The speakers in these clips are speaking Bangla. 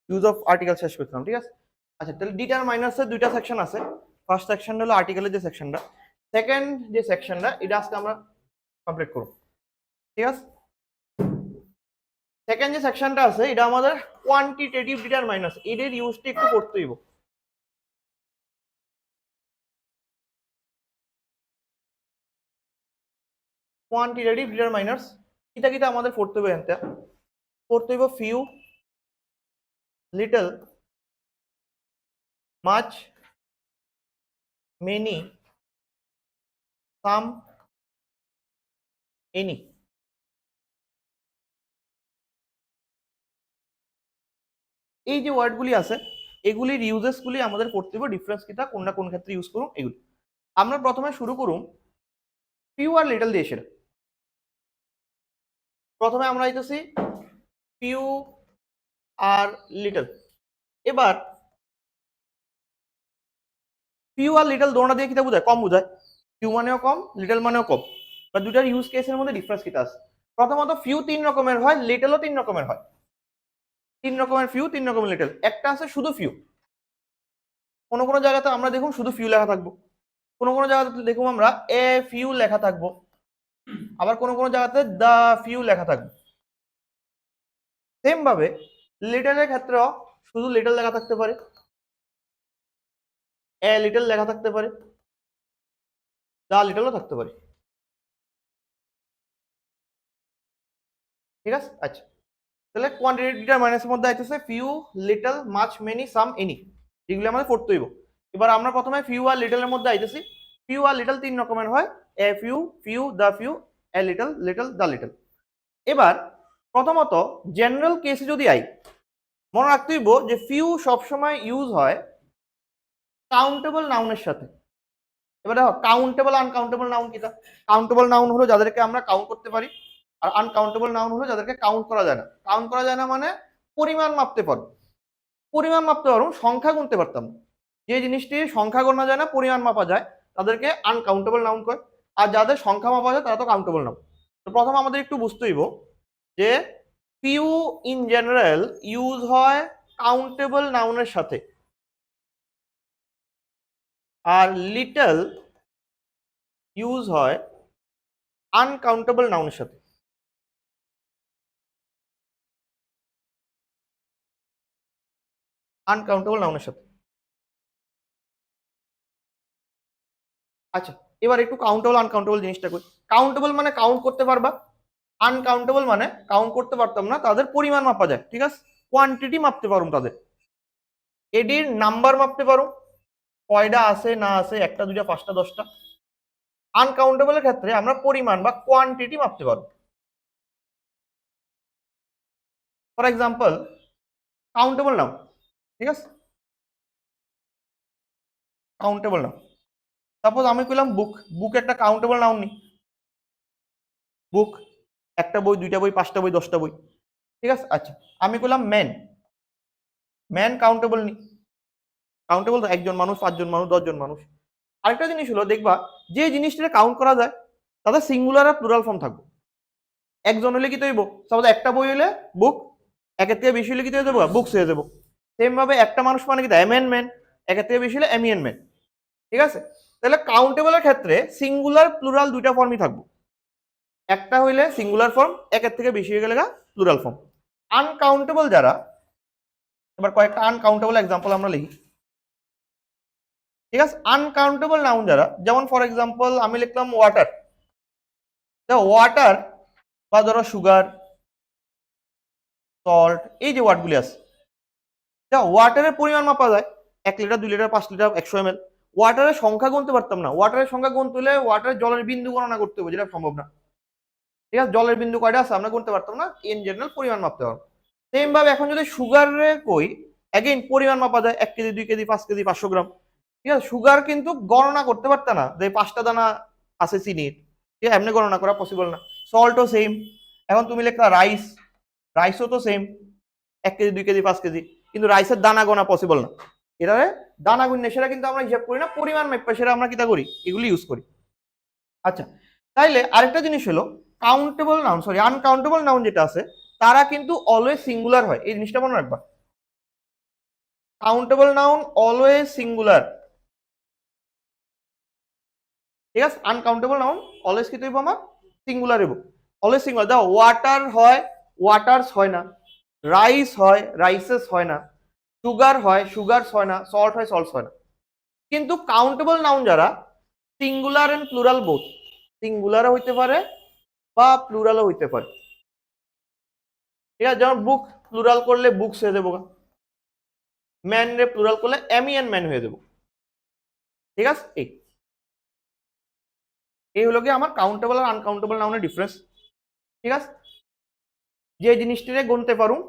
ইউজ অফ আর্টিকেল শেষ করছিলাম, ঠিক আছে। আচ্ছা, তাহলে ডিটারমাইনার্সের দুইটা সেকশন আছে। ফার্স্ট সেকশনটা হলো আর্টিকেলের যে সেকশনটা, সেকেন্ড যে সেকশনটা এটা আজকে আমরা কমপ্লিট করব, ঠিক আছে। সেকেন্ড যে সেকশনটা আছে এটা আমাদের কোয়ান্টিটেটিভ ডিটারমাইনার্স, এদের ইউজটা একটু করতে হইব। কোয়ান্টিটেটিভ ডিটারমাইনার্স কিতা কিতা আমাদের পড়তে হবে, এনতে পড়তে হইব ফিউ, লিটল, মাচ, মেনি, সাম, এনি। এই যে ওয়ার্ডগুলি আছে এগুলির ইউজেসগুলি আমাদের পড়তে হবে, ডিফারেন্স কিতা, কোন না কোন ক্ষেত্রে ইউজ করুন এগুলি। আমরা প্রথমে শুরু করুন ফিউ আর লিটল দিয়ে। সেটা প্রথমে আমরা আইতেছি ফিউ আর লিটল। এবার ফিউ আর লিটল দোনোটা দিয়ে কিতা বোঝায়, কম বোঝায়। ফিউ মানেও কম, লিটল মানেও কম, বা দুটার ইউজ কেসের মধ্যে ডিফারেন্স কিতা আছে। প্রথমত ফিউ তিন রকমের হয়, লিটলও তিন রকমের হয়। তিন রকমের ফিউ, তিন রকমের লিটল। একটা আছে শুধু ফিউ, কোনো কোনো জায়গাতে আমরা দেখুন শুধু ফিউ লেখা থাকবো, কোনো কোনো জায়গাতে দেখুন আমরা এ ফিউ লেখা থাকবো, আবার কোনো কোনো জায়গাতে দা ফিউ লেখা থাকবে। সেম ভাবে লিটলের ক্ষেত্রেও শুধু লিটল লেখা থাকতে পারে, এ লিটল লেখা থাকতে পারে, দা লিটলও থাকতে পারে, ঠিক আছে। আচ্ছা, তাহলে কোয়ান্টিটি ডিটারমাইনার্সের মধ্যে আইতেছে ফিউ, লিটল, মাচ, মেনি, সাম, এনি, এগুলো আমাদের পড়তে হইব। এবার আমরা প্রথমে ফিউ আর লিটলের মধ্যে আইতেছি। ফিউ আর লিটল তিন রকমের হয়, a few, few, the few, a little, little, the little. এবার প্রথমত জেনারেল কেসে যদি আই, মনে রাখতে হইব যে ফিউ সবসময় ইউজ হয় কাউন্টেবল নাউনের সাথে। এবার দেখো কাউন্টেবল আনকাউন্টেবল নাউন কিটা। কাউন্টেবল নাউন হলো যাদেরকে আমরা কাউন্ট করতে পারি, আর আনকাউন্টেবল নাউন হলো যাদেরকে কাউন্ট করা যায় না। কাউন্ট করা যায় না মানে পরিমাণ মাপতে পারো, পরিমাণ মাপতে পারো, সংখ্যা গুনতে পারতাম না। যে জিনিসটি সংখ্যা গোনা যায় না, পরিমাণ মাপা যায়, তাদেরকে আনকাউন্টেবল নাউন কয়। আর যাদের সংখ্যা মাপা যায় তারা তো কাউন্টেবল নাউন। তো প্রথম আমাদের একটু বুঝতে হইব যে ফিউ ইন জেনারেল ইউজ হয় কাউন্টেবল নাউনের সাথে, আর লিটল ইউজ হয় আনকাউন্টেবল নাউনের সাথে। আনকাউন্টেবল নাউনের সাথে। আচ্ছা, এবার একটু কাউন্টেবল আনকাউন্টেবল জিনিসটা করি। কাউন্টেবল মানে কাউন্ট করতে পারবা, আনকাউন্টেবল মানে কাউন্ট করতে পারতাম না, তাদের পরিমাণ মাপা যায়, ঠিক আছে। কোয়ান্টিটি মাপতে পারুম তাদের, এডির নাম্বার মাপতে পারো, কয়টা আছে না আছে, একটা দুইটা পাঁচটা দশটা। আনকাউন্টেবলের ক্ষেত্রে আমরা পরিমাণ বা কোয়ান্টিটি মাপতে পারো। ফর এক্সাম্পল কাউন্টেবল নাও, ঠিক আছে, কাউন্টেবল নাও। সাপোজ আমি কইলাম বুক, বুক একটা কাউন্টেবল নাউন নি। বুক একটা বই, দুইটা বই, পাঁচটা বই, দশটা বই, ঠিক আছে। আচ্ছা, আমি কইলাম ম্যান, ম্যান কাউন্টেবল নি। কাউন্টেবল তো একজন মানুষ, পাঁচজন মানুষ, দশজন মানুষ। আরেকটা জিনিস হলো দেখবা যে জিনিসটা কাউন্ট করা যায় তাদের সিঙ্গুলার আর প্লুরাল ফর্ম থাকবে। একজন হলে কি তৈব, সাপোজ একটা বই হলে বুক, একের থেকে বেশি হলে কি হয়ে যাবো, বুকস হয়ে যাবো। সেম ভাবে একটা মানুষ মানে কি এমেন ম্যান, একের থেকে বেশি হলে এমিয়েন ম্যান, ঠিক আছে। তাহলে কাউন্টেবলের ক্ষেত্রে সিঙ্গুলার প্লুরাল দুইটা ফর্মই থাকবে। একটা হইলে সিঙ্গুলার ফর্ম, একের থেকে বেশি হয়ে গেলে প্লুরাল ফর্ম। আনকাউন্টেবল যারা, এবার কয়েকটা আনকাউন্টেবল এক্সাম্পল আমরা লিখি, ঠিক আছে। আনকাউন্টেবল নাউন যারা, যেমন ফর এক্সাম্পল আমি লিখলাম ওয়াটার। ওয়াটার বা ধরো সুগার, সল্ট, এই যে ওয়ার্ডগুলি আছে, ওয়াটারের পরিমাণ মাপা যায়, 1 লিটার, 2 লিটার, 5 লিটার, 100 ml। ওয়াটারের সংখ্যা গুনতে পারতাম না, ওয়াটারের সংখ্যা গুনতে হলে ওয়াটারের জলের বিন্দু গণনা করতে হবে, যেটা সম্ভব না, ঠিক আছে। জলের বিন্দু কয়টা আছে আমরা গুনতে পারতাম না, ইন জেনারেল পরিমাণ মাপতে পারবো। সেম ভাবে এখন যদি সুগারে কই, এগেইন পরিমাণ মাপা যায়, 1 কেজি, 2 কেজি, 5 কেজি, 500 গ্রাম, ঠিক আছে। সুগার কিন্তু গণনা করতে পারতাম না যে 5টা দানা আছে চিনির, ঠিক আছে, এমনি গণনা করা পসিবল না। সল্টও সেম। এখন তুমি লেখা রাইস, রাইসও তো সেম, 1 কেজি, 2 কেজি, 5 কেজি, কিন্তু রাইসের দানা গোনা পসিবল না। এটারে দানা গুণে সেটা কিন্তু আমরা হিসাব করি না, পরিমাণ মাপা সেটা আমরা কিটা করি, এগুলি ইউজ করি। আচ্ছা, তাইলে আরেকটা জিনিস হলো countable noun, sorry uncountable noun যেটা আছে তারা কিন্তু অলওয়েজ সিঙ্গুলার হয়, এই জিনিসটা মনে রাখবা। কাউন্টেবল নাউন অলওয়েজ সিঙ্গুলার, ঠিক আছে। আনকাউন্টেবল নাউন অলওয়েজ কি হইব আমার সিঙ্গুলার হইব, অলওয়েজ সিঙ্গুলার। দেখো ওয়াটার হয় ওয়াটার্স হয় না, রাইস হয় রাইসেস হয় না, সুগার হয় সুগারস হয় না, সল্ট হয় সল্টস হয় না। কিন্তু কাউন্টেবল নাউন যারা সিঙ্গুলার এন্ড প্লুরাল বোথ, সিঙ্গুলারও হইতে পারে বা প্লুরালও হইতে পারে, ঠিক আছে। যেমন বুক প্লুরাল করলে বুকস হয়ে যাবো, ম্যান রে প্লুরাল করলে এমি এন্ড ম্যান হয়ে যাবো, ঠিক আছে। এই হলো কি আমার কাউন্টেবল আর আনকাউন্টেবল নাউনের ডিফারেন্স, ঠিক আছে। যে জিনিসটারে গুনতে পারুম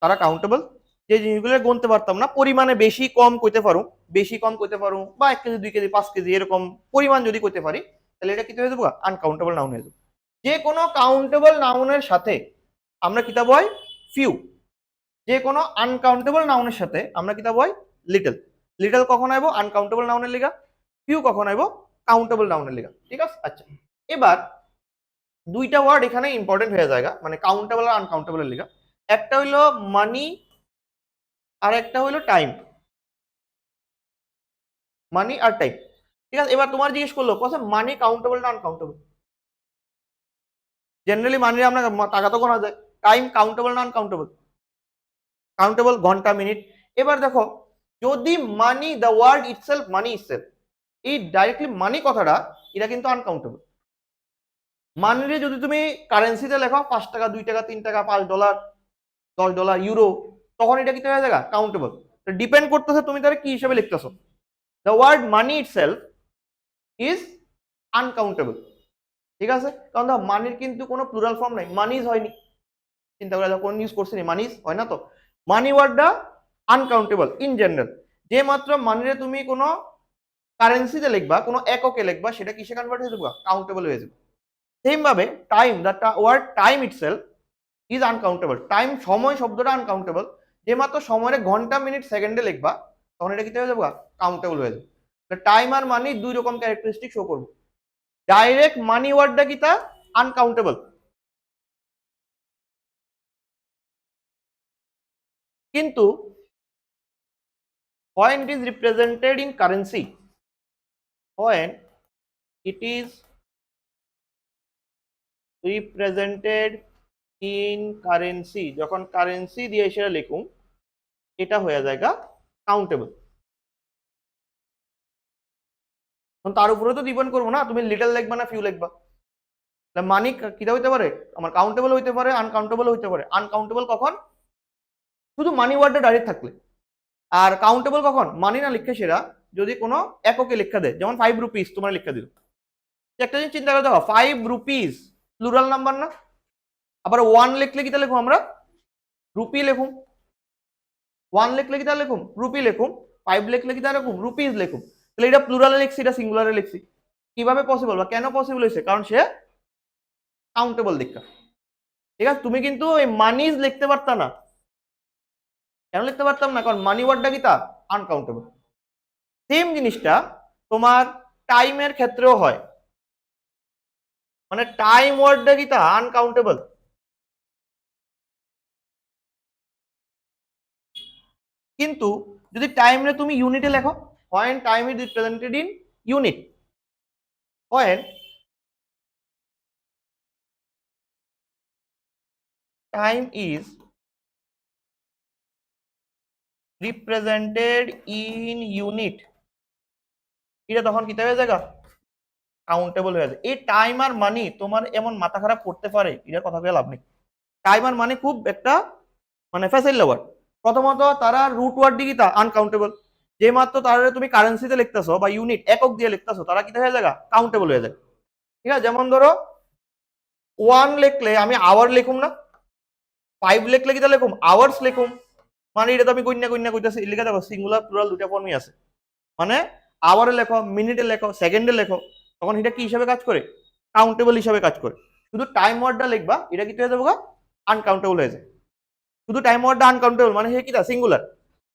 তারা কাউন্টেবল, যে জিনিসগুলো গুনতে পারতাম না, পরিমাণে বেশি কম কইতে পারুম, বেশি কম কইতে পারুম, বা 1 কেজি 2 কেজি 5 কেজি এরকম পরিমাণ যদি কইতে পারি, তাহলে এটা কি হয়ে যাবো আনকাউন্টেবল নাউন হয়ে যাবে। যে কোনো কাউন্টেবল নাউনের সাথে আমরা কিতাব হয় ফিউ, যে কোনো আনকাউন্টেবল নাউনের সাথে আমরা কিতাব হয় লিটল। লিটল কখন আইব আনকাউন্টেবল নাউনের লিগা, ফিউ কখন আইব কাউন্টেবল নাউনের লিগা, ঠিক আছে। আচ্ছা, এবার দুইটা ওয়ার্ড এখানে ইম্পর্টেন্ট হয়ে যায়, মানে কাউন্টেবল আর আনকাউন্টেবলের লিগা। একটা হইলো মানি আর একটা হইলো টাইম, মানি আর টাইম, ঠিক আছে। এবার তোমার জিজ্ঞেস করলো কথা মানি কাউন্টেবল না আনকাউন্টেবল। জেনারেলি মানি আমরা টাকা তো গোনা যায়, টাইম কাউন্টেবল না আনকাউন্টেবল, কাউন্টেবল, ঘন্টা মিনিট। এবার দেখো যদি money the word itself money itself, এই ডাইরেক্টলি মানি কথাটা এটা কিন্তু আনকাউন্টেবল। মানিরে যদি তুমি কারেন্সিতে লেখো 5 টাকা 2 টাকা 3 টাকা $5 $10 ইউরো, তখন এটা কি হয়ে যায় কাউন্টেবল। ডিপেন্ড করতেছে তুমি তাহলে কি হিসেবে লিখতেছো। The word money itself is uncountable, ঠিক আছে। কারণ দেখো মানির কিন্তু কোনো প্লুরাল ফর্ম নাই, মানিজ হয়নি, চিন্তা করে কোন ইউজ করছি মানিজ হয় না তো। মানি ওয়ার্ডটা আনকাউন্টেবল ইন জেনারেল। যে মাত্র মানিরে তুমি কোনো কারেন্সিতে লিখবা, কোনো এককে লিখবা, সেটা কিসে কনভার্ট হয়ে যাবে কাউন্টেবল হয়ে যাবে। সেম ভাবে time, the word time itself is uncountable, time সময় শব্দটা আনকাউন্টেবল। যে মাত্র সময়ের ঘন্টা মিনিট সেকেন্ডে লিখবা, তখন এটা কি হয়ে যাবে কাউন্টেবল হয়ে যাবে। টাইম আর মানি দুই রকম ক্যারেক্টারিস্টিক শো করবো। ডাইরেক্ট মানি ওয়ার্ডটা কি তা আনকাউন্টেবল, কিন্তু when it is represented in currency, when it is represented in currency, যখন কারেন্সি দিয়ে সেটা লিখুম, এটা হয়ে যায় কাউন্টেবল। তার উপরে তো ডিপেন্ড করবো না তুমি লিটল লিখবা না ফিউ লিখবা। মানি কিটা হইতে পারে আমার কাউন্টেবল হইতে পারে আনকাউন্টেবল হইতে পারে। আনকাউন্টেবল কখন শুধু মানি ওয়ার্ডটা ডাইরেক্ট থাকলে, আর কাউন্টেবল কখন মানি না লিখে সেরা যদি কোনো এককে লেখা দেয়, যেমন 5 রুপিস তোমার লেখা দিল। একটা জিনিস চিন্তা করে দেখো 5 রুপিস প্লুরাল নাম্বার না, আবার 1 লিখলে কিটা লিখুম আমরা রুপি লিখুম, 1 লিখলে কিটা লিখুম রুপি লিখুম, 5 লিখলে কিটা লিখুম রুপিস লিখুম। তাহলে এটা প্লুরালে লিখছি এটা সিঙ্গুলারে লিখছি, কিভাবে পসিবল বা কেন পসিবল হয়েছে, কারণ সে কাউন্টেবল দীক্ষা, ঠিক আছে। তুমি কিন্তু এই মানিজ লিখতে পারতা না, কেন লিখতে পারতাম না, কারণ মানি ওয়ার্ডটা কি তা আনকাউন্টেবল। সেম জিনিসটা তোমার টাইমের ক্ষেত্রেও হয়, মানে টাইম ওয়ার্ডটা কি তা আনকাউন্টেবল, কিন্তু যদি টাইমে তুমি ইউনিটে লেখো, when time is represented in unit, when time is represented in unit, এটা তখন কি হয়ে যায় কাউন্টেবল হয়ে যায়। এই টাইম আর মানি তোমার এমন মাথা খারাপ করতে পারে, এটার কথা বলে লাভ নেই। টাইম আর মানি খুব একটা মানে ফ্যাসিলিটি ওয়ার্ড। প্রথমত তারা রুট ওয়ার্ড দিকে তা আনকাউন্টেবল, যে মাত্র তারা তুমি কারেন্সিতে লিখতেছো বা ইউনিট একক দিয়ে লিখতেছো, তারা কি হয়ে যায় কাউন্টেবল হয়ে যায়, ঠিক আছে। যেমন ধরো 1 লিখলে আমি আওয়ার লিখুম না, 5 লিখলে কিটা লিখুম আওয়ার্স লিখুম, মানে এটা তো আমি কইনা কইনা কইতাছি। লিখে দেখো সিঙ্গুলার প্লুরাল দুটা ফর্মই আছে, মানে আওয়ারে লেখো মিনিটে লেখো সেকেন্ডে লেখো, তখন এটা কি হিসাবে কাজ করে কাউন্টেবল হিসাবে কাজ করে। শুধু টাইম ওয়ার্ডটা লিখবা এটা কি হয়ে যাবে আনকাউন্টেবল হয়ে যায়। শুধু টাইম ওয়ার্ডটা আনকাউন্টেবল মানে হে কিটা সিঙ্গুলার,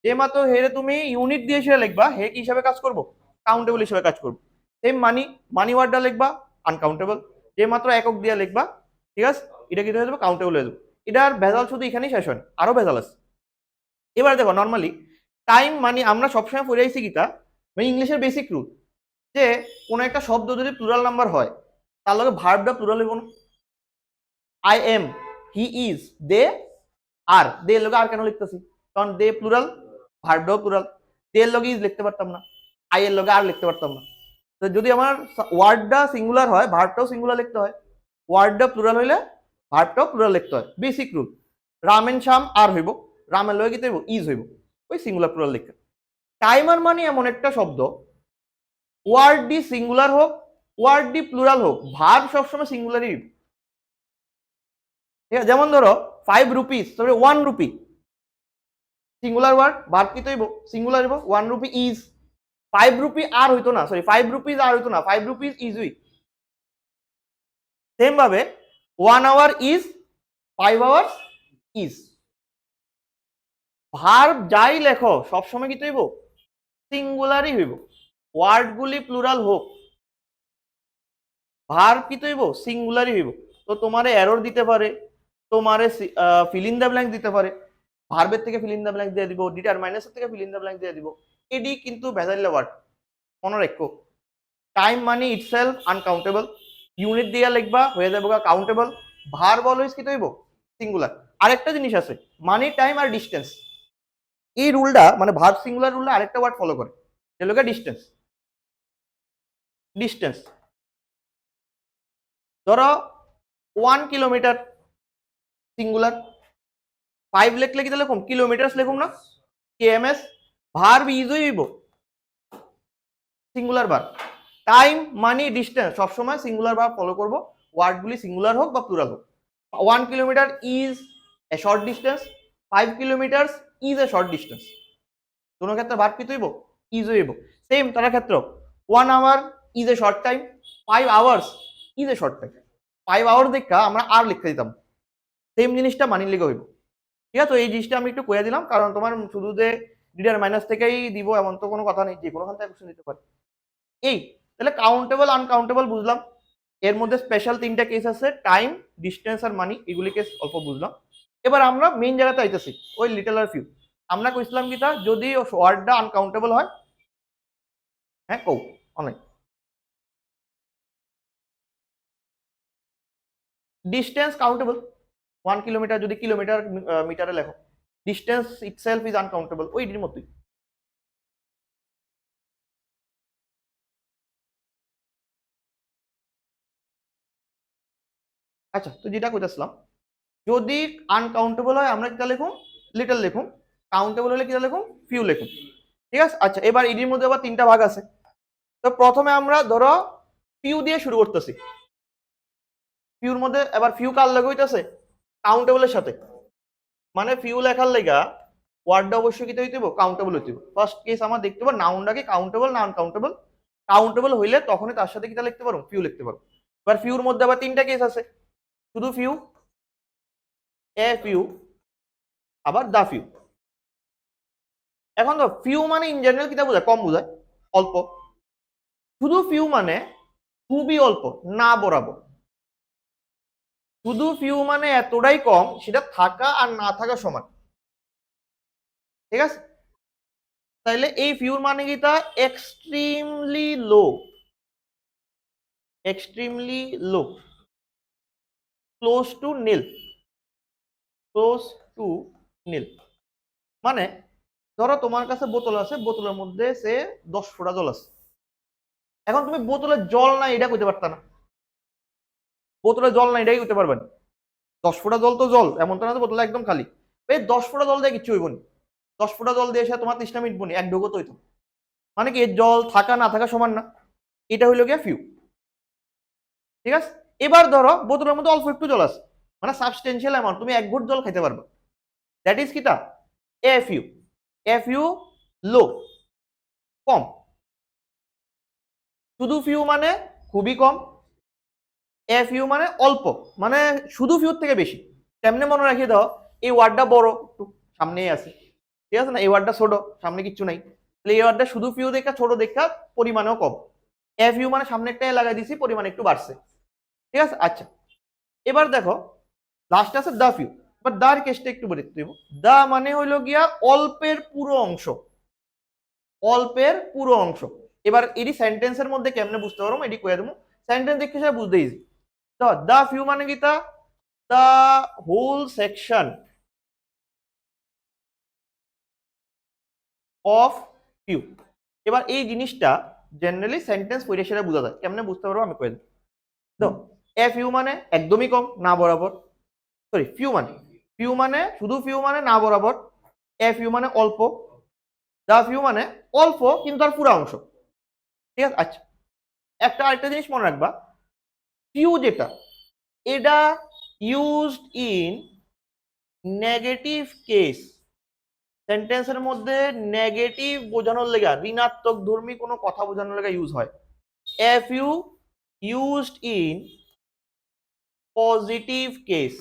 যে মাত্র হেরে তুমি ইউনিট দিয়ে সেটা লিখবা হে কি হিসাবে কাজ করবো কাউন্টেবল হিসাবে কাজ করবো। সেম মানি, মানি ওয়ার্ডটা লিখবা আনকাউন্টেবল, যে মাত্র একক দিয়ে লিখবা, ঠিক আছে, এটা কি হয়ে যাবে কাউন্টেবল হয়ে যাবে। এটার ভেজাল শুধু এখানেই শেষ হয়, আরো ভেজাল আছে। এবার দেখো নর্মালি টাইম মানে আমরা সবসময় পড়ে আইছি কিটা, মানে ইংলিশের বেসিক রুল, যে কোনো একটা শব্দ যদি প্লুরাল নাম্বার হয় তার লগে ভার্বটা প্লুরাল হইব না। আই এম, হি ইজ, দে আর, দে লগে আর কেন লিখতেছি, কারণ দে প্লুরাল, ভার্বটাও প্লুরাল। দে এর লগে ইজ লিখতে পারতাম না, আই এর লগে আর লিখতে পারতাম না। তো যদি আমার ওয়ার্ডটা সিঙ্গুলার হয় ভার্বটাও সিঙ্গুলার লিখতে হয়, ওয়ার্ডটা প্লুরাল হইলে ভার্বটাও প্লুরাল লিখতে হয়, বেসিক রুল। রামেন শাম আর হইব, রামের লগে কি হইব, ইজ হইব, ওই সিঙ্গুলার প্লুরাল লিখতে। টাইমার মানে এমন একটা শব্দ, ওয়ার্ডটি সিঙ্গুলার হোক ওয়ার্ডটি প্লুরাল হোক, ভার্ব সবসময় সিঙ্গুলারই। ঠিক আছে, যেমন ধরো 5 রুপিস, তবে 1 রুপি সিঙ্গুলার ওয়ার্ড, ভার্ব কি হইব, সিঙ্গুলার হইব। 1 রুপি ইজ, 5 রুপি আর হইতো না, সরি 5 রুপিস আর হইতো না, 5 রুপিস ইজ হই। সেম ভাবে 1 hour is, 5 hours is. Verb যাই লেখো সবসময় কি হইব, সিঙ্গুলারই হইব, ওয়ার্ডগুলি প্লুরাল হোক, ভার্ব কি হইব, সিঙ্গুলারই হইব। তো তোমারে এরর দিতে পারে, তোমারে ফিল ইন দ্য ব্ল্যাঙ্ক দিতে পারে, ভার্বের থেকে ফিল ইন দ্য ব্ল্যাঙ্ক দিয়ে দিব, ডিটারমাইনাসের থেকে ফিল ইন দ্য ব্ল্যাঙ্ক দিয়ে দিব, এডি কিন্তু ভেজাইল ওয়ার্ড, মনে রাখো। টাইম মানে ইটসেলফ আনকাউন্টেবল, ইউনিট দিয়া লিখবা হয়ে যাবে কাউন্টেবল, ভার্ব অলওয়েজ কি হইব, সিঙ্গুলার। আরেকটা জিনিস আছে, মানি টাইম আর ডিস্টেন্স, এই রুলটা মানে ভার্ব সিঙ্গুলার রুলটা আরেকটা ওয়ার্ড ফলো করে, যেগুলোকে ডিস্টেন্স। ডিস্টেন্স ধরো 1 কিলোমিটার সিঙ্গুলার, 5 লিখলে কি লিখুম, কিলোমিটারস লিখুম না, কেএমএস। ভার্ব ইজ হইব, সিঙ্গুলার ভার্ব। টাইম মানি ডিস্টেন্স সবসময় সিঙ্গুলার ভার্ব ফলো করব, ওয়ার্ডগুলি সিঙ্গুলার হোক বা প্লুরাল হোক। 1 kilometre is a short distance, 5 kilometre is a short distance, কোনো ক্ষেত্রে ভার্ব কি হইব, ইজ হইব। সেম তার ক্ষেত্রে 1 hour is a short time, 5 hours is a short time. 5 hour দেখা আমরা আর লিখতে দিতাম, সেম জিনিসটা মানি লিখে হইব। ঠিক আছে, এই জিনিসটা আমি একটু কয়ে দিলাম, কারণ তোমার শুধু যে ডিডার মাইনাস থেকেই দিব এমন তো কোনো কথা নেই, যে কোনো খান থেকে কোশ্চেন দিতে পারে। এই তাহলে কাউন্টেবল আনকাউন্টেবল বুঝলাম, এর মধ্যে স্পেশাল 3টা কেস আছে, টাইম, ডিস্টেন্স আর মানি, এগুলি কেস অল্প বুঝলাম। এবার আমরা মেইন জায়গাতে আইতেছি, ওই লিটল আর ফিউ। আমরা কইছিলাম কিটা, যদি ওয়ার্ডটা আনকাউন্টেবল হয়, হ্যাঁ কও অনেক। ডিস্টেন্স কাউন্টেবল, 1 কিলোমিটার যদি কিলোমিটার মিটারে লেখো, ডিস্টেন্স ইটসেলফ ইজ আনকাউন্টেবল, ওইটির মতোই। আচ্ছা, তো যেটা কইতেছিলাম, যদি আনকাউন্টেবল হয় আমরা কিটা লিখুন, লিটল লিখুন, কাউন্টেবল হলে কিটা লিখুন, ফিউ লিখুন। ঠিক আছে, আচ্ছা এবার এটির মধ্যে আবার 3টা ভাগ আছে। তো প্রথমে আমরা ধরো ফিউ দিয়ে শুরু করতেছি, ফিউর মধ্যে এবার ফিউ কার লাগে হইতাছে, কাউন্টেবলের সাথে, মানে ফিউ লেখার লাগা ওয়ার্ডটা অবশ্যই কি হইতে হবে, কাউন্টেবল হইতে হবে। ফার্স্ট কেস আমরা দেখতে পাবো নাউনটাকে কাউন্টেবল না আনকাউন্টেবল, কাউন্টেবল হইলে তখনই তার সাথে কিটা লিখতে পারবো, ফিউ লিখতে পারবো। এবার ফিউর মধ্যে আবার 3টা কেস আছে, শুধু ফিউ, এ ফিউ, আবার দা ফিউ। এখন তো ফিউ মানে ইন জেনারেল কিটা বোঝায়, কম বোঝায়, অল্প। শুধু ফিউ মানে খুবই অল্প, না বরাবর। শুধু ফিউ মানে এতটাই কম সেটা থাকা আর না থাকা সমান। ঠিক আছে, তাইলে এই ফিউর মানে কি, তা extremely low, extremely low, close to nil, close to nil. মানে ধরো তোমার কাছে বোতল আছে, বোতলের মধ্যে সে 10 ফোঁটা জল আছে, এখন তুমি বোতলে জল নাই এটা কইতে পারতা না, বোতলে জল নাই এটাই কইতে পারবে না। 10 ফোঁটা জল তো জল, এমন তো না বোতলে একদম খালি। এই 10 ফোঁটা জল দিয়ে কিচ্ছু হইব না, 10 ফোঁটা জল দিয়ে এসে তোমার তৃষ্ণা মিটবো না, এক ঢোকো তো হইতো। মানে কি জল থাকা না থাকা সমান না, এটা হইলো গিয়া ফিউ। ঠিক আছে, এবার ধরো বোতলের মধ্যে অল্প একটু জল আছে, মানে সাবস্টেন্সিয়াল অ্যামাউন্ট, তুমি 1 ঘুট জল খাইতে পারবে, দ্যাট ইজ কিটা, এফ ইউ। এফ ইউ লো, কম। শুধু ফিউ মানে খুবই কম, এফ ইউ মানে অল্প, মানে শুধু ফিউর থেকে বেশি। তেমনি মনে রাখিয়ে দাও, এই ওয়ার্ডটা বড় একটু সামনেই আছে, ঠিক আছে না, এই ওয়ার্ডটা ছোট সামনে কিচ্ছু নাই, তাহলে এই ওয়ার্ডটা শুধু ফিউ দেখা, ছোট দেখা, পরিমাণেও কম। এফ ইউ মানে সামনে একটা লাগাই দিছি, পরিমাণ একটু বাড়ছে। ঠিক আছে, আচ্ছা এবার দেখো লাস্ট আছে দা ফিউ। এবার দার কেসটা একটু দেখতে দেব। দা মানে হইলো গিয়া অল্পের পুরো অংশ, অল্পের পুরো অংশ। এবার এটি সেন্টেন্সের মধ্যে কেমনে বুঝতে পারবো এটি কয়ে দেবো। সেন্টেন্স দেখে সেটা বুঝতে ইজি। তো দা ফিউ মানে কি তা the whole section of few. এবার এই জিনিসটা জেনারেলি সেন্টেন্স পড়ে সেটা বোঝা যায়, কেমনে বুঝতে পারবো আমি কয়ে দেবো। তো এ ফিউ মানে একদমই কম, না বরাবর। সরি, ফিউ মানে শুধু ফিউ মানে না বরাবর। এ ফিউ মানে অল্প। দা ফিউ মানে অল্প কিন্তু তার পুরো অংশ। ঠিক আছে, আচ্ছা একটা আরেকটা জিনিস মনে রাখবা, ফিউ যেটা এটা ইউজড ইন নেগেটিভ কেস। সেন্টেন্সের মধ্যে নেগেটিভ বোঝানোর লেগা, ঋণাত্মক ধর্মী কোনো কথা বোঝানোর লেগা ইউজ হয়। A few used in positive case.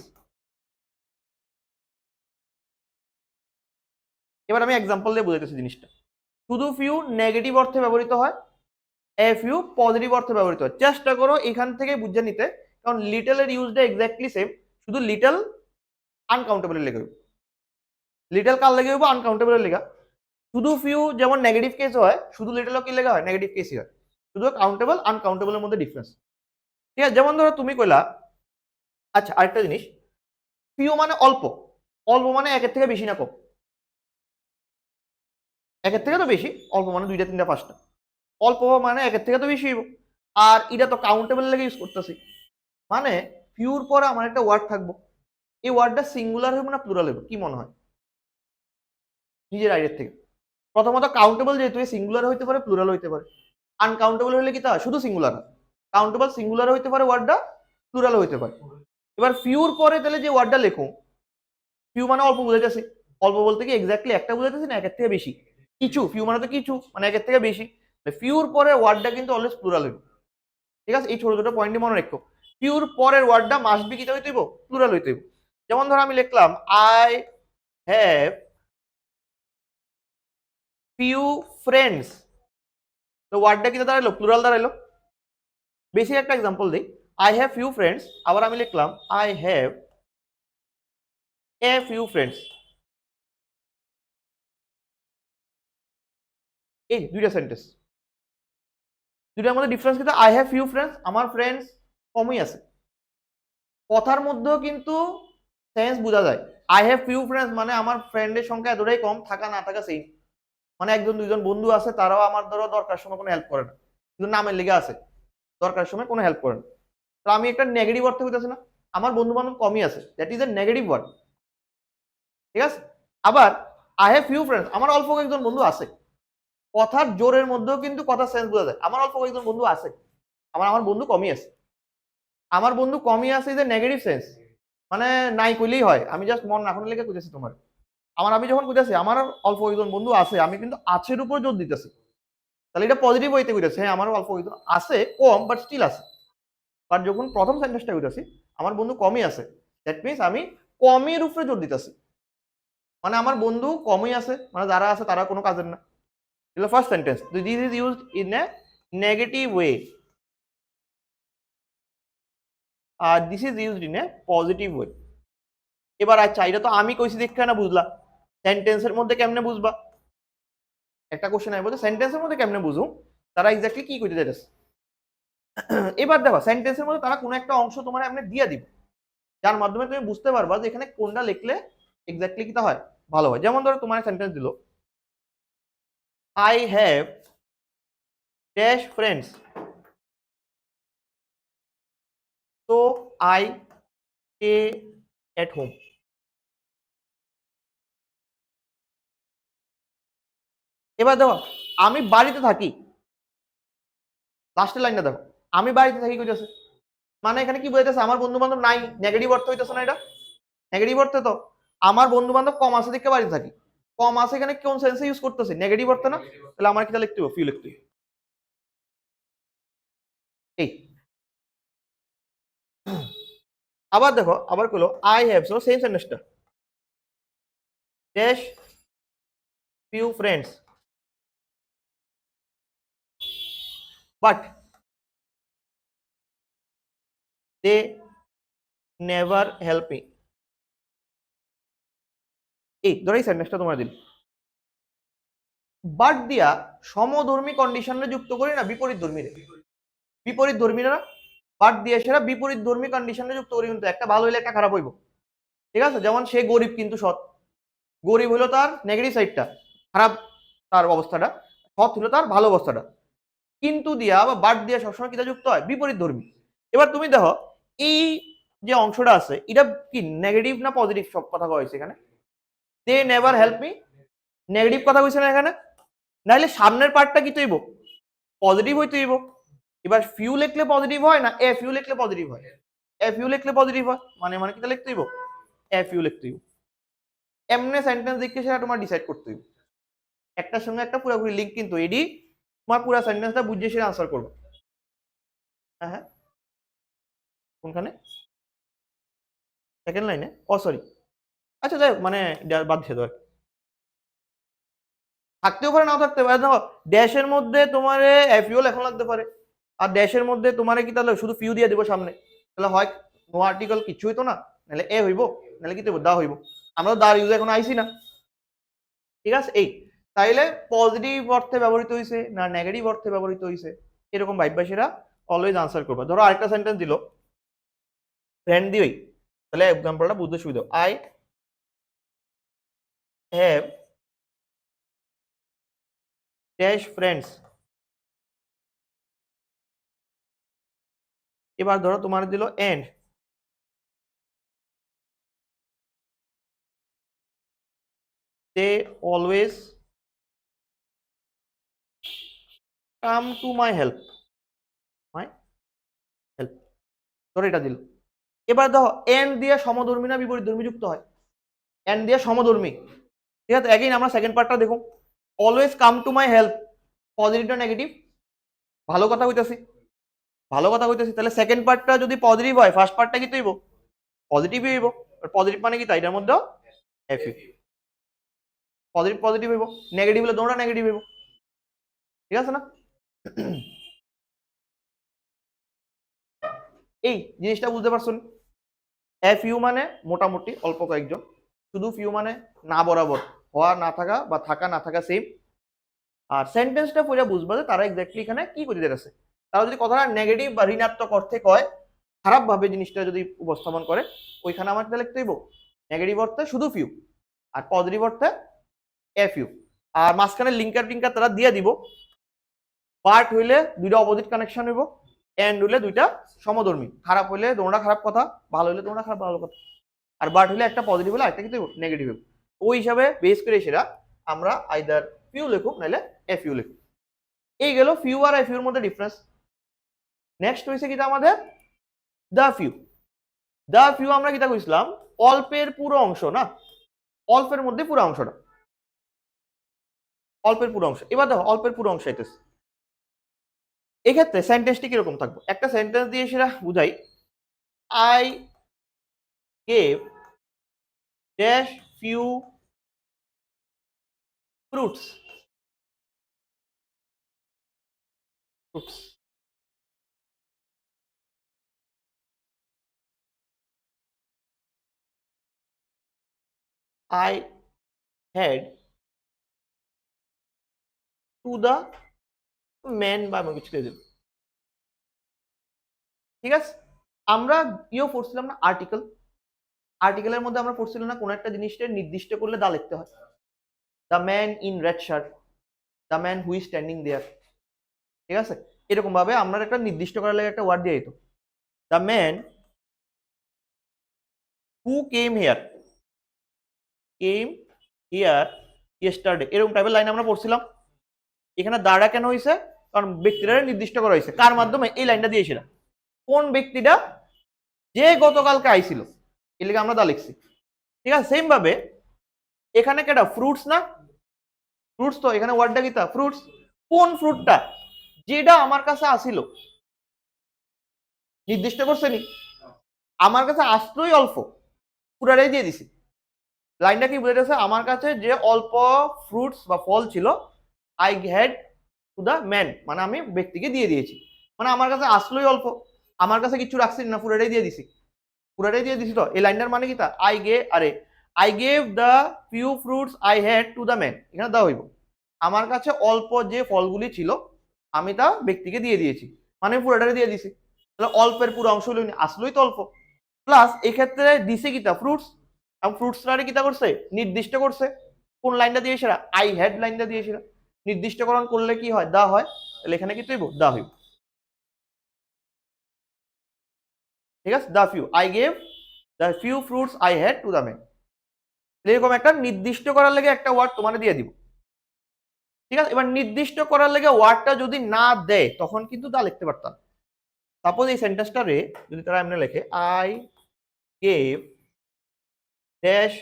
এবার আমি এক্সাম্পল দিয়ে বুঝাইতেছি জিনিসটা। শুধু ফিউ নেগেটিভ অর্থে ব্যবহৃত হয়, এ ফিউ পজিটিভ অর্থে ব্যবহৃত হয়। চেষ্টা করো এখান থেকে বুঝে নিতে, কারণ লিটল এর ইউজটা এক্স্যাক্টলি সেম, শুধু লিটল আনকাউন্টেবল এর লেগে, লিটল কার লেগে হইব আনকাউন্টেবল লেগা। শুধু ফিউ যেমন নেগেটিভ কেস হয়, শুধু লিটল কি লেগা হয় নেগেটিভ কেসই হয়। শুধু কাউন্টেবল আনকাউন্টেবলের মধ্যে ডিফারেন্স। ঠিক আছে, যেমন ধরো তুমি কইলা, আচ্ছা আরেকটা জিনিস, ফিউ মানে অল্প, অল্প মানে একের থেকে বেশি না কম, একের থেকে তো বেশি, অল্প মানে দুইটা তিনটা পাঁচটা, অল্প মানে একের থেকে তো বেশি হইব। আর এটা তো কাউন্টেবল লেগে ইউজ করতেছি, মানে ফিউর পরে আমার একটা ওয়ার্ড থাকবো, এই ওয়ার্ডটা সিঙ্গুলার হইব না প্লুরাল হইব, কি মনে হয় নিজের আইডিয়ার থেকে? প্রথমত কাউন্টেবল যেহেতু সিঙ্গুলার হইতে পারে প্লুরাল হইতে পারে, আনকাউন্টেবল হলে কি তা শুধু সিঙ্গুলার হয়। কাউন্টেবল সিঙ্গুলার হইতে পারে, ওয়ার্ডটা প্লুরাল হইতে পারে। এবার ফিউর পরে তাহলে যে ওয়ার্ডটা লেখো, ফিউ মানে অল্প বুঝাইতেছি, অল্প বলতে কি এক্স্যাক্টলি একটা বুঝাইতেছি না একের থেকে বেশি, কিছু, ফিউ মানে তো কিছু মানে একের থেকে বেশি, ফিউর পরে ওয়ার্ডটা কিন্তু অলওয়েজ প্লুরাল হইব। ঠিক আছে, এই ছোট ছোট পয়েন্টই মনে রাখো। ফিউর পরের ওয়ার্ডটা মাস্ট বি কিটা হইতে হইব প্লুরাল হইতে হইব। যেমন ধরো আমি লিখলাম আই হ্যাভ ফিউ ফ্রেন্ডস, তো ওয়ার্ডটা কিটা দাঁড়াইলো প্লুরাল দাঁড়াইলো। বেশি একটা এক্সাম্পল দিই, আই হ্যাভ ফিউ ফ্রেন্ডস, আবার আমি লিখলাম I have a few friends. এই দুইটা সেন্টেন্স, দুইটার মধ্যে ডিফারেন্স কিন্তু আই হ্যাভ ফিউ ফ্রেন্ডস, আমার ফ্রেন্ডস কমই আছে। কথার মধ্যেও কিন্তু সেন্স বোঝা যায়। আই হ্যাভ ফিউ ফ্রেন্ডস মানে আমার ফ্রেন্ডের সংখ্যা এতটাই কম, থাকা না থাকা সেম, মানে একজন দুইজন বন্ধু আছে, তারাও আমার ধরো দরকার সময় কোনো হেল্প করে না, কিন্তু নামের লেগে আছে, দরকার সময় কোনো হেল্প করে না। তো আমি একটা নেগেটিভ অর্থ হইতেছে না, আমার বন্ধু বান্ধব কমই আছে, that is a negative word. ঠিক আছে, আবার আই হ্যাভ ফিউ ফ্রেন্ডস, আমার অল্প কয়েকজন বন্ধু আছে, কথার জোরের মধ্যেও কিন্তু কথা সেন্স বোঝা যায়, আমার অল্প কয়েকজন বন্ধু আছে, আমার আমার বন্ধু কমই আছে। আমার বন্ধু কমই আছে ইজ এ নেগেটিভ সেন্স, মানে নাই কইলেই হয়, আমি জাস্ট মন রাখানোর লেগে কইতেছি তোমার। আমার আমি যখন কইতেছি আমার অল্প কয়েকজন বন্ধু আছে, আমি কিন্তু আছের উপর জোর দিতেছি, তাহলে এটা পজিটিভ হইতে কইতেছে, হ্যাঁ আমার অল্প কয়েকজন আছে, কম বাট স্টিল আছে। বাট যখন প্রথম সেন্টেন্সটা কইতেছি আমার বন্ধু কমই আছে, দ্যাট মিনস আমি কমের উপরে জোর দিতেছি, মানে আমার বন্ধু কমই আছে, মানে যারা আছে তারা কোনো কাজের না। এটা first sentence, this is used in a negative way, আর this is used in a positive way. এবার আচ্ছা এটা তো আমি কইছি দেখে না বুঝলা, সেন্টেন্সের মধ্যে কেমনে বুঝবা? একটা কোশ্চেন আমি বলতে সেন্টেন্সের মধ্যে কেমনে বুঝুম তারা এক্স্যাক্টলি কি কইতে চাইতেছে। এবার দেখো সেন্টেন্সের মধ্যে তারা কোনো একটা অংশ তোমার এমনি দিয়ে দিব, যার মাধ্যমে তুমি বুঝতে পারবা যে এখানে কোনটা লিখলে এক্স্যাক্টলি কিটা হয়, ভালো হয়। যেমন ধরো তোমার সেন্টেন্স দিল আই হ্যাভ ড্যাশ ফ্রেন্ডস, তো আই স্টে এট হোম। এবার দেখো আমি বাড়িতে থাকি, লাস্টের লাইনটা দেখো, আমি বাড়িতে থাকি কইতেছে, মানে এখানে কি বোঝাইতেছে আমার বন্ধু বান্ধব নাই, নেগেটিভ অর্থ হইতেছে না এটা, নেগেটিভ অর্থে তো আমার বন্ধু বান্ধব কম আছে দেখে বাড়িতে থাকি, কম আছে এখানে কোন সেন্সে ইউজ করতেছে নেগেটিভ অর্থে না, তাহলে আমার কিটা লিখতে হবে ফিউ লিখতে হবে। এই আবার দেখো আবার কইলো আই হ্যাভ, সো সেম সেন্টেন্সটা, dash few friends but they never help me. এই ধরো এই সেন্টেন্সটা তোমরা দিল, বাট দিয়া সমধর্মী কন্ডিশনে যুক্ত করি না বিপরীত ধর্মীরা বাট দিয়ে সেটা বিপরীত ধর্মী কন্ডিশনে যুক্ত করি, কিন্তু একটা ভালো হইলে একটা খারাপ হইব, ঠিক আছে? যেমন সে গরিব কিন্তু সৎ, গরিব হলো তার নেগেটিভ সাইডটা, খারাপ তার অবস্থাটা, সৎ হলো তার ভালো অবস্থাটা। কিন্তু দিয়া বা বাট দিয়া সবসময় কিটা যুক্ত হয় বিপরীত ধর্মী। এবার তুমি দেখো এই যে অংশটা আছে এটা কি নেগেটিভ না পজিটিভ? সব কথা কওয়া হয়েছে এখানে, they never help me, negative কথা কইছে না এখানে? নাহলে সামনের পার্টটা কি তৈব পজিটিভ হইতে হইব। এবার ফিউ লিখলে পজিটিভ হয় না এ ফিউ লিখলে পজিটিভ হয়? এ ফিউ লিখলে পজিটিভ হয়, মানে মানে কিটা লিখতে হইব? এ ফিউ লিখতে হইব। এমনে সেন্টেন্স দেখে সেটা তোমার ডিসাইড করতে হইব, একটার সঙ্গে একটা পুরোপুরি লিঙ্ক, কিন্তু এডি তোমার পুরো সেন্টেন্সটা বুঝিয়ে সেটা আনসার করবে। হ্যাঁ হ্যাঁ, কোনখানে? সেকেন্ড লাইনে? ও সরি, আচ্ছা যাই হোক, মানে বাদ দিয়ে দেবো, থাকতেও পারে নাও থাকতে পারে। দেখো ড্যাশের মধ্যে তোমার এফইউ লেখা লাগতে পারে, আর ড্যাশের মধ্যে তোমার কি তাহলে শুধু ফিউ দিয়ে দিব সামনে, তাহলে হয় নো আর্টিকেল কিছু হইতো না, নাহলে এ হইব, নাহলে কি দেবো দা হইব। আমরা দার ইউজ এখন আইসি না, ঠিক আছে? এই তাইলে পজিটিভ অর্থে ব্যবহৃত হয়েছে না নেগেটিভ অর্থে ব্যবহৃত হয়েছে, এরকম ভাইবাসীরা অলওয়েজ আনসার করবে। ধরো আরেকটা সেন্টেন্স দিল ফ্রেন্ড দিয়েই, তাহলে এক্সাম্পলটা বুঝতে সুবিধা। I have dash friends. এবার ধরো তোমার দিল and they always come to my help, my help, ধরো এটা দিল। এবার দেখো এন্ড দিয়ে সমধর্মী না বিপরীত ধর্মী যুক্ত হয়? এন্ড দিয়ে সমধর্মী, ঠিক আছে? এগেইন আমরা সেকেন্ড পার্টটা দেখুন, always come to my help, positive না নেগেটিভ? ভালো কথা কইতাছি, ভালো কথা কইতাছি, তাহলে সেকেন্ড পার্টটা যদি পজিটিভ হয় ফার্স্ট পার্টটা কি তৈব পজিটিভই হইব। পজিটিভ মানে কি তাই, এটার মধ্যে এফ পজিটিভ পজিটিভ হইব, নেগেটিভ হলে তোমরা নেগেটিভ হইব, ঠিক আছে না? এই জিনিসটা বুঝতে পারছো? এফ ইউ মানে মোটামুটি অল্প কয়েকজন, শুধু ফিউ মানে না বরাবর, হওয়া না থাকা বা থাকা না থাকা সেম। আর সেন্টেন্সটা পড়ে বুঝবা যে তারা এক্স্যাক্টলি এখানে কি করতে যাচ্ছে। তারা যদি কথাটা নেগেটিভ বা ঋণাত্মক অর্থে কয়, খারাপ ভাবে জিনিসটা যদি উপস্থাপন করে, ওইখানে আমার লিখতে হইব নেগেটিভ অর্থে শুধু ফিউ, আর পজিটিভ অর্থে এফ ইউ। আর মাঝখানে লিঙ্কার টিঙ্কার তারা দিয়ে দিব। পার্ট হইলে দুইটা অপোজিট কানেকশন হইব, এন্ড হইলে দুইটা সমধর্মী, খারাপ হইলে তোমরা খারাপ কথা, ভালো হইলে তোমরা খারাপ ভালো কথা, আর বাট হইলে একটা পজিটিভ হলে একটা কিন্তু নেগেটিভ হইব। ওই হিসাবে বেস করে সেটা আমরা আইদার ফিউ লিখুক নাহলে এফ ইউ লিখুক। এই গেল ফিউ আর এফ ইউর মধ্যে ডিফারেন্স। নেক্সট হয়েছে কিটা আমাদের দা ফিউ। দা ফিউ আমরা কিটা কইছিলাম অল্পের পুরো অংশ না, অল্পের মধ্যে পুরো অংশটা, অল্পের পুরো অংশ। এবার দেখো অল্পের পুরো অংশ আইতেছে, এক্ষেত্রে সেন্টেন্সটি কিরকম থাকবে? একটা সেন্টেন্স দিয়ে সেটা বুঝাই, I gave dash few fruits, fruits I had to the man বা আমি কিছু দিয়ে দিলাম, ঠিক আছে? আমরা ইও পড়ছিলাম না আর্টিকেল, আর্টিকেলের মধ্যে আমরা পড়ছিলাম না কোন একটা জিনিসটা নির্দিষ্ট করলে দা লিখতে হয়, the man in red shirt, the man who is standing there, ঠিক আছে? এরকম ভাবে আমরা একটা নির্দিষ্ট করার লাগে একটা ওয়ার্ড দিয়ে দিত, the man who came here, came here yesterday, এরকম টাইপের লাইন আমরা পড়ছিলাম। এখানে দাঁড়া কেন হয়েছে? কারণ ব্যক্তিটা নির্দিষ্ট করা হয়েছে কার মাধ্যমে? এই লাইনটা দিয়েছিল, কোন ব্যক্তিটা? যে গতকালকে আইছিল, এর লিগে আমরা দা লিখছি, ঠিক আছে? সেম ভাবে এখানে কেটা ফ্রুটস না, ফ্রুটস তো এখানে ওয়ার্ডটা কিতা ফ্রুটস, কোন ফ্রুটটা? যেটা আমার কাছে আসিল, নির্দিষ্ট করছে নি? আমার কাছে আসলোই অল্প, পুরাটাই দিয়ে দিছি। লাইনটা কি বুঝাইতেছে? আমার কাছে যে অল্প ফ্রুটস বা ফল ছিল, I had to the man, মানে আমি ব্যক্তিকে দিয়ে দিয়েছি, মানে আমার কাছে আসলোই অল্প, আমার কাছে কিছু রাখছি না, পুরাটাই দিয়ে দিছি, পুরাটাই দিয়ে দিছি। তো এই লাইনটার মানে কি তা আই গে আরে I gave the few fruits I had to the man, এখানে দেওয়া হইব আমার কাছে অল্প যে ফলগুলি ছিল আমি তা ব্যক্তিকে দিয়ে দিয়েছি, মানে পুরোটাকে দিয়ে দিছি, তাহলে অল্পের পুরো অংশ আসলেই তো অল্প। প্লাস এক্ষেত্রে দিছে কিতা ফ্রুটস, এবং ফ্রুটসটারে কিতা করছে নির্দিষ্ট করছে, কোন লাইনটা দিয়ে সেরা আই হ্যাড লাইনটা দিয়ে সেরা নির্দিষ্টকরণ করলে কি হয় দা হয়, তাহলে এখানে কি তৈব দা হইব, ঠিক আছে। The few I gave the few fruits I had to the man, এরকম একটা নির্দিষ্ট করার লেগে একটা ওয়ার্ড তোমার দিয়ে দিব, ঠিক আছে। এবার নির্দিষ্ট করার লেগে ওয়ার্ডটা যদি না দেয় তখন কিন্তু দা লিখতে পারতাম। সাপোজ এই সেন্টেন্সটা রে যদি তারা এমনি লেখে I gave dash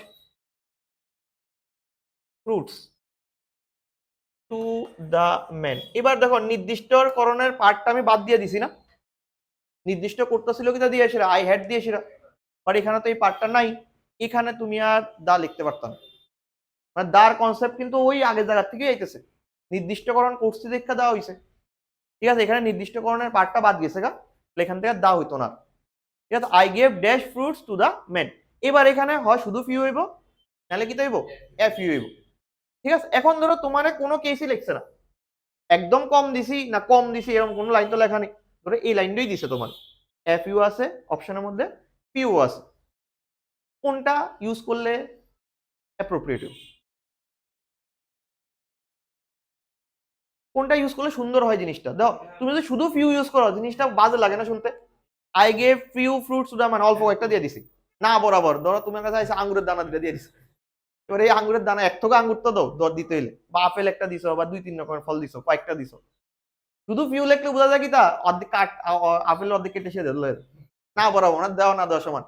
fruits two the man, এবার দেখো নির্দিষ্টকরণের পার্টটা আমি বাদ দিয়ে দিছি না, নির্দিষ্ট করতেছিল কি তা দিয়েছিল আই হ্যাড দিয়েছিল, বাট এখানে তো এই পার্টটা নাই, এখানে তুমি আর দা লিখতে পারতাম, মানে দার কনসেপ্ট কিন্তু ওই আগের জায়গা থেকে আইতেছে, নির্দিষ্টকরণ করতে দেখা দেওয়া হয়েছে, ঠিক আছে। এখানে নির্দিষ্টকরণের পার্টটা বাদ গেছে গা, এখান থেকে দা হইতো না, ঠিক আছে। I gave dash fruits to the man, এবার এখানে হয় শুধু ফিউ হইব নাহলে কি হইব এফ ইউ হইব, ঠিক আছে। এখন ধরো তোমার কোনো কেসই লিখছে না, একদম কম দিছি না কম দিছি এরকম কোনো লাইন তো লেখা নেই, ধরো এই লাইনটাই দিছে তোমার, এফ ইউ আছে অপশনের মধ্যে, পিউ আছে, কোনটা ইউজ করলে অ্যাপ্রোপ্রিয়েট, কোনটা ইউজ করলে সুন্দর হয় জিনিসটা দাও। তুমি যদি শুধু ফিউ ইউজ করো জিনিসটা বাজে লাগে না শুনতে, I gave few fruits to the man, অল্প একটা দিয়ে দিছি না বরাবর, ধরো তোমার কাছে আছে আঙ্গুরের দানা দিলে দিয়ে দিছি, এবার এই আঙ্গুরের দানা এক থেকে আঙ্গুর তো দাও দর দিতে হইলে, বা আপেল একটা দিছো বা 2-3 রকমের ফল দিছো কয়েকটা দিছো, শুধু ফিউ লিখলে বোঝা যায় কি তা অর্ধেক কাট আপেল অর্ধেক কেটে সে দিল না বরাবর না দেওয়া না দেওয়া সমান,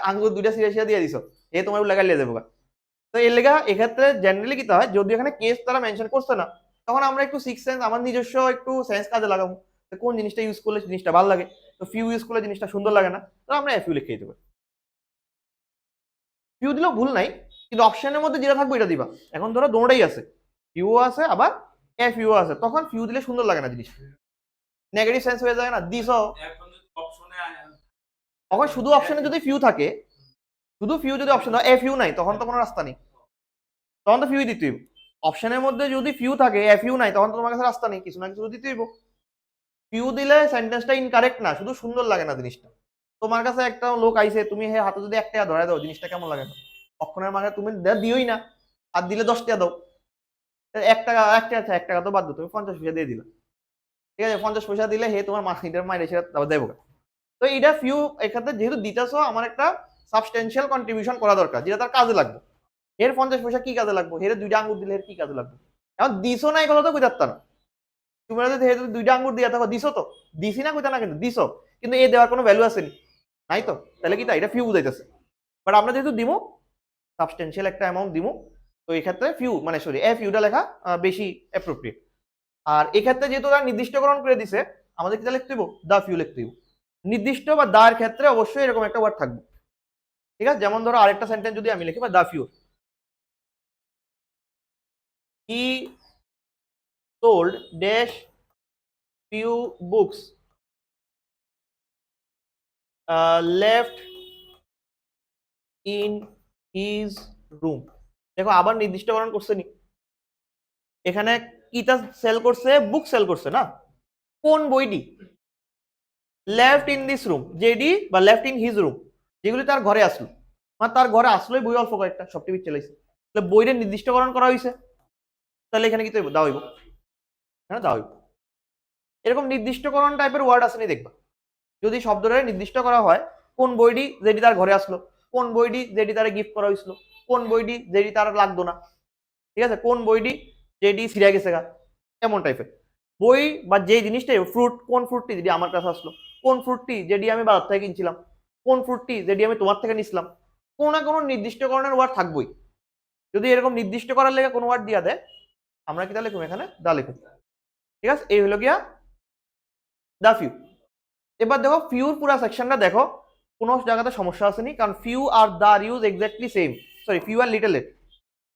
আঙ্গুর দুইটা সিরিয়া দিয়ে দিছো এ তোমার লাগাইলে দেবো। তো এর লেগা এক্ষেত্রে জেনারেলি কি হয় যদি এখানে কেস তারা মেনশন করছে না তখন আমরা একটু সিক্স সেন্স আমার নিজস্ব একটু সেন্স কাজে লাগাবো, কোন জিনিসটা ইউজ করলে জিনিসটা ভালো লাগে, তো ফিউ ইউজ করলে জিনিসটা সুন্দর লাগে না, তো আমরা এফইউ লিখে দিতে পারি। ফিউ দিলেও ভুল নাই, কিন্তু অপশনের মধ্যে যেটা থাকবে এটা দিবা। এখন ধরো দুটোটাই আছে, ফিউ আছে আবার এফইউ আছে, তখন ফিউ দিলে সুন্দর লাগে না জিনিস, নেগেটিভ সেন্স হয়ে যায় না দিস, তখন শুধু অপশনে যদি ফিউ থাকে, শুধু ফিউ যদি অপশন হয় এফইউ নাই তখন তো কোনো রাস্তা নেই, তখন তো ফিউ দিতেই, অপশনের মধ্যে যদি ফিউ থাকে এফইউ নাই তখন তো তোমার কাছে রাস্তা নেই, কিছু না কিছু দিতেই। ফিউ দিলে সেন্টেন্সটা ইনকারেক্ট না, শুধু সুন্দর লাগে না জিনিসটা। তোমার কাছে একটা লোক আইছে তুমি হে হাতে যদি 1 টাকা ধরে দাও জিনিসটা কেমন লাগে না, অক্ষণের মানে তুমি দিওই না, আর দিলে 10 টাকা দাও, 1 টাকা 1 টাকা 1 টাকা তো বাদ দাও, তুমি 50 পয়সা দিয়ে দিলা, ঠিক আছে। 50 পয়সা দিলে হে তোমার মাসিটার মায়ের এসে দেবো। তো এইটা ফিউ এক্ষেত্রে যেহেতু দিতেছো আমার একটা সাবস্টেন্সিয়াল কন্ট্রিবিউশন করা দরকার যেটা তার কাজে লাগবে, এর 50 পয়সা কি কাজে লাগবে, এর 2টা আঙ্গুর দিলে এর কি কাজে লাগবে, এখন দিছো না এই কথা তো বুঝাতে না, তুমি যদি 2টা আঙ্গুর দিয়ে থাকো দিছো তো, দিছি না কইতা না কিন্তু দিছো, কিন্তু এ দেওয়ার কোনো ভ্যালু আছে নাই তো, তাহলে কি এটা ফিউ বুঝাইতেছে, বাট আমরা যেহেতু দিমু সাবস্টেন্সিয়াল একটা অ্যামাউন্ট দিমু, তো এই ক্ষেত্রে ফিউ মানে সরি এফ ইউটা লেখা বেশি অ্যাপ্রোপ্রিয়েট। আর এই ক্ষেত্রে যেহেতু তারা নির্দিষ্টকরণ করে দিছে আমাদের কি লিখতে হইব দা ফিউ লিখতে হইব, নির্দিষ্ট বা দার ক্ষেত্রে অবশ্যই এরকম একটা ওয়ার্ড থাকবে, ঠিক আছে। যেমন ধরো আরেকটা সেন্টেন্স যদি আমি লিখি বা the few, he sold dash few books left in his room, দেখো আবার নির্দিষ্টকরণ করছে নি, এখানে কিটা সেল করছে বুক সেল করছে না, কোন বইটি, left in this room JD বা লেফট ইন হিজ রুম, যেগুলি তার ঘরে আসলো, মানে তার ঘরে আসলোই বই অল্প কয়েকটা সব টিভি চালাইছে, তাহলে বইটা নির্দিষ্টকরণ করা হয়েছে, তাহলে এখানে কি দেওয়া হইব, হ্যাঁ দেওয়া হইব। এরকম নির্দিষ্টকরণ টাইপের ওয়ার্ড আসেনি দেখবা, যদি শব্দটা নির্দিষ্ট করা হয় কোন বইটি যেটি তার ঘরে আসলো, কোন বইটি যেটি তার গিফট করা হয়েছিল, কোন বইটি যেটি তার লাগতো না, ঠিক আছে, কোন বইটি যেটি ছিঁড়ে গেছে গা, এমন টাইপের বই বা যে জিনিসটাই ফ্রুট, কোন ফ্রুটটি যেটি আমার কাছে আসলো, কোন ফ্রুটটি যেটি আমি বাজার থেকে কিনছিলাম, কোন ফ্রুটটি যেটি আমি তোমার থেকে নিছিলাম, কোনো না কোনো নির্দিষ্টকরণের ওয়ার্ড থাকবেই। যদি এরকম নির্দিষ্ট করার লেগে কোনো ওয়ার্ড দিয়া দেয় আমরা কি তাহলে লিখুন এখানে দা লিখুন, ঠিক আছে। এই হলো গিয়া দা ফিউ। এবার দেখো ফিউর পুরো সেকশনটা দেখো, কোনো জায়গাতে সমস্যা আসেনি, কারণ ফিউ আর the use exactly same, sorry few আর লিটল এর,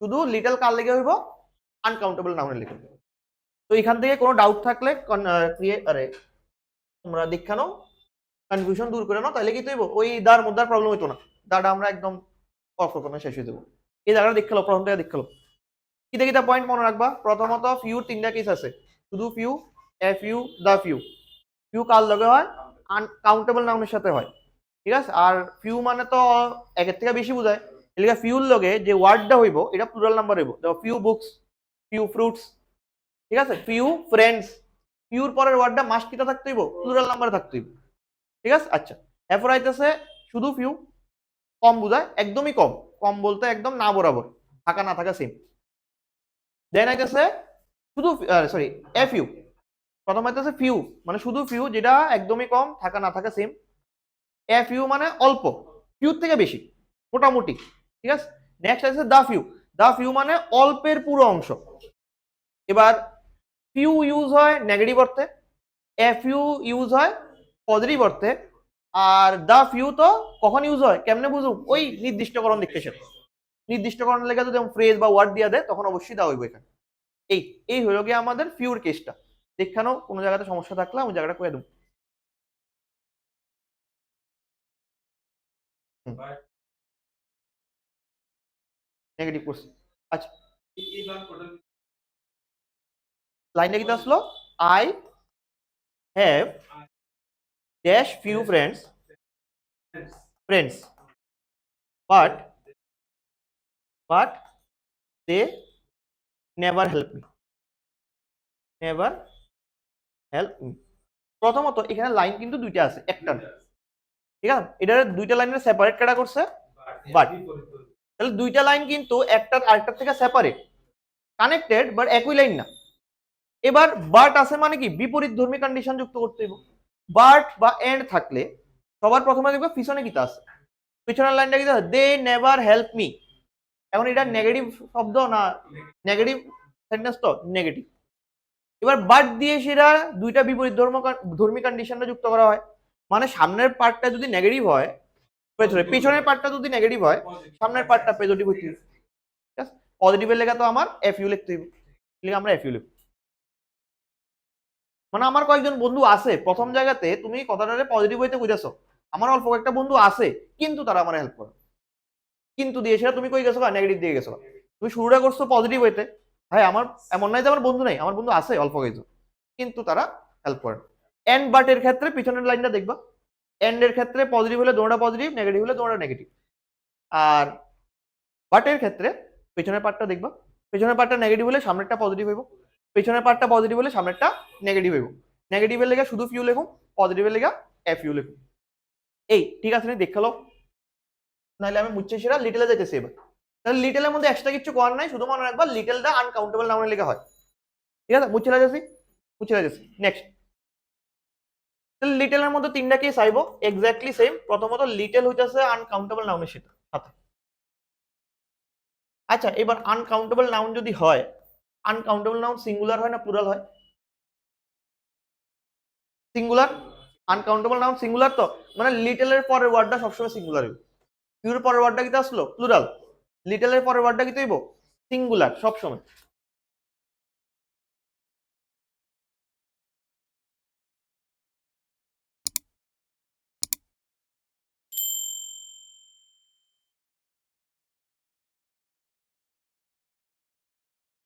শুধু লিটল কার লেগে হইব আনকাউন্টেবল নাউনের লেগে। তো এখান থেকে কোনো ডাউট থাকলে তোমরা দীক্ষা নাও, কনফিউশন দূর করে নাও, তাহলে কি হইব ওই দার মধ্যে প্রবলেম হইতো না, দাটা আমরা একদম অফ শেষ হয়ে দেবো। এই জায়গাটা দেখে প্রথম থেকে দেখে কিতা কিতা পয়েন্ট মনে রাখবা প্রথমত ফিউ তিনটা কেস আছে শুধু few a few the few few কার লগে হয় আনকাউন্টেবল নাউনের সাথে হয় ঠিক আছে আর ফিউ মানে তো একের থেকে বেশি বোঝায় এলিগা ফিউর লগে যে ওয়ার্ডটা হইব এটা প্লুরাল নাম্বার হইব দেখো ফিউ বুকস ফিউ ফ্রুটস ঠিক আছে ফিউ ফ্রেন্ডস ফিউর পরের ওয়ার্ডটা মাস্ট কিটা থাকতে হইব প্লুরাল নাম্বারে থাকতে হইব ঠিক আছে আচ্ছা এরপর আইতেছে শুধু ফিউ কম বোঝায় একদমই কম কম বলতে একদম না বরাবর থাকা না থাকা সেম দেন আইতেছে শুধু সরি এ ফিউ প্রথম আইতেছে ফিউ মানে শুধু ফিউ যেটা একদমই কম থাকা না থাকা সেম এ ফিউ মানে অল্প ফিউর থেকে বেশি মোটামুটি ঠিক আছে নেক্সট আছে দা ফিউ মানে অল্পের পুরো অংশ এবার ফিউ ইউজ হয় নেগেটিভ অর্থে এ ফিউ ইউজ হয় পজিটিভ অর্থে আর দা ফিউ তো কখন ইউজ হয় কেমনে বুঝুম ওই নির্দিষ্টকরণ দেখতে নির্দিষ্টকরণ লেগে যদি ফ্রেজ বা ওয়ার্ড দিয়ে দেয় তখন অবশ্যই দেওয়া হইব এখানে এই হলো গিয়ে আমাদের ফিউর কেসটা দেখানো কোনো জায়গাতে সমস্যা থাকলে আমি জায়গাটা করে দেবো নেগেটিভ করছি আচ্ছা লাইনটা কি আসলো I have dash few friends but they never help me প্রথমত এখানে লাইন কিন্তু দুইটা আছে একটা ঠিক আছে এটা দুইটা লাইনের সেপারেট কাটা করছে বাট তাহলে দুইটা লাইন কিন্তু একটা আরেকটার থেকে সেপারেট কানেক্টেড বাট একই লাইন না এবার বাট আছে মানে কি বিপরীত ধর্মী কন্ডিশন যুক্ত করতে হইব বাট বা এন্ড থাকলে সবার প্রথমে দেখবে পিছনে কিতা আছে পিছনের লাইনটা কিতা আছে দে নেভার হেল্প মি এখন এটা নেগেটিভ শব্দ না নেগেটিভ সেন্টেন্স তো নেগেটিভ এবার বাট দিয়ে সেটা দুইটা বিপরীত ধর্মী কন্ডিশনটা যুক্ত করা হয় মানে সামনের পার্টটা যদি নেগেটিভ হয় পিছনের পার্টটা যদি নেগেটিভ হয় সামনের পার্টটা পজিটিভ হইতে হবে ঠিক আছে পজিটিভের লেখা তো আমার এফ ইউ লিখতে হবে লিখে আমরা এফ ইউ লিখব মানে আমার কয়েকজন বন্ধু আছে প্রথম জায়গাতে তুমি কথাটারে পজিটিভ হইতে বুঝাছো আমার অল্প কয়েকটা বন্ধু আছে কিন্তু তারা আমার হেল্প করে কিন্তু দিয়ে সেটা তুমি কই গেছো নেগেটিভ দিয়ে গেছো তুমি শুরুটা করছো পজিটিভ হইতে ভাই আমার এমন নাই যে আমার বন্ধু নাই আমার বন্ধু আছে অল্প কিছু কিন্তু তারা হেল্প করে এন্ড বাট এর ক্ষেত্রে পিছনের লাইনটা দেখবা এন্ড এর ক্ষেত্রে পজিটিভ হলে দোনোটা পজিটিভ নেগেটিভ হলে দোনোটা নেগেটিভ আর বাট এর ক্ষেত্রে পিছনের পার্টটা দেখবা পিছনের পার্টটা নেগেটিভ হলে সামনেরটা পজিটিভ হইব পিছনের পার্টটা পজিটিভ হলে সামনেরটা নেগেটিভ হইব নেগেটিভের লেগে শুধু ফিউ লিখুন পজিটিভের লেগে এফ ইউ লিখুন এই ঠিক আছে দেখালো নাহলে আমি মুচ্ছে সেটা লিটেলে যাইতেছি এবার তাহলে লিটেলের মধ্যে এক্সট্রা কিছু করার নাই শুধু মনে রাখবা লিটেলটা আনকাউন্টেবল নাউনে লেখা হয় ঠিক আছে মুচ্ছে যাচ্ছি নেক্সট তাহলে লিটেলের মধ্যে তিনটা কেস আইব এক্স্যাক্টলি সেম প্রথমত লিটেল হইতাছে আনকাউন্টেবল নাউনের সাথে আচ্ছা এবার আনকাউন্টেবল নাউন যদি হয় আনকাউন্টেবল নাউন সিঙ্গুলার হয় না প্লুরাল হয় সিঙ্গুলার আনকাউন্টেবল নাউন সিঙ্গুলার তো মানে লিটেলের পরের ওয়ার্ডটা সবসময় সিঙ্গুলার হইব পিউর পরের ওয়ার্ডটা কি আসলো প্লুরাল লিটেলের পরের ওয়ার্ডটা কি হইব সিঙ্গুলার সবসময়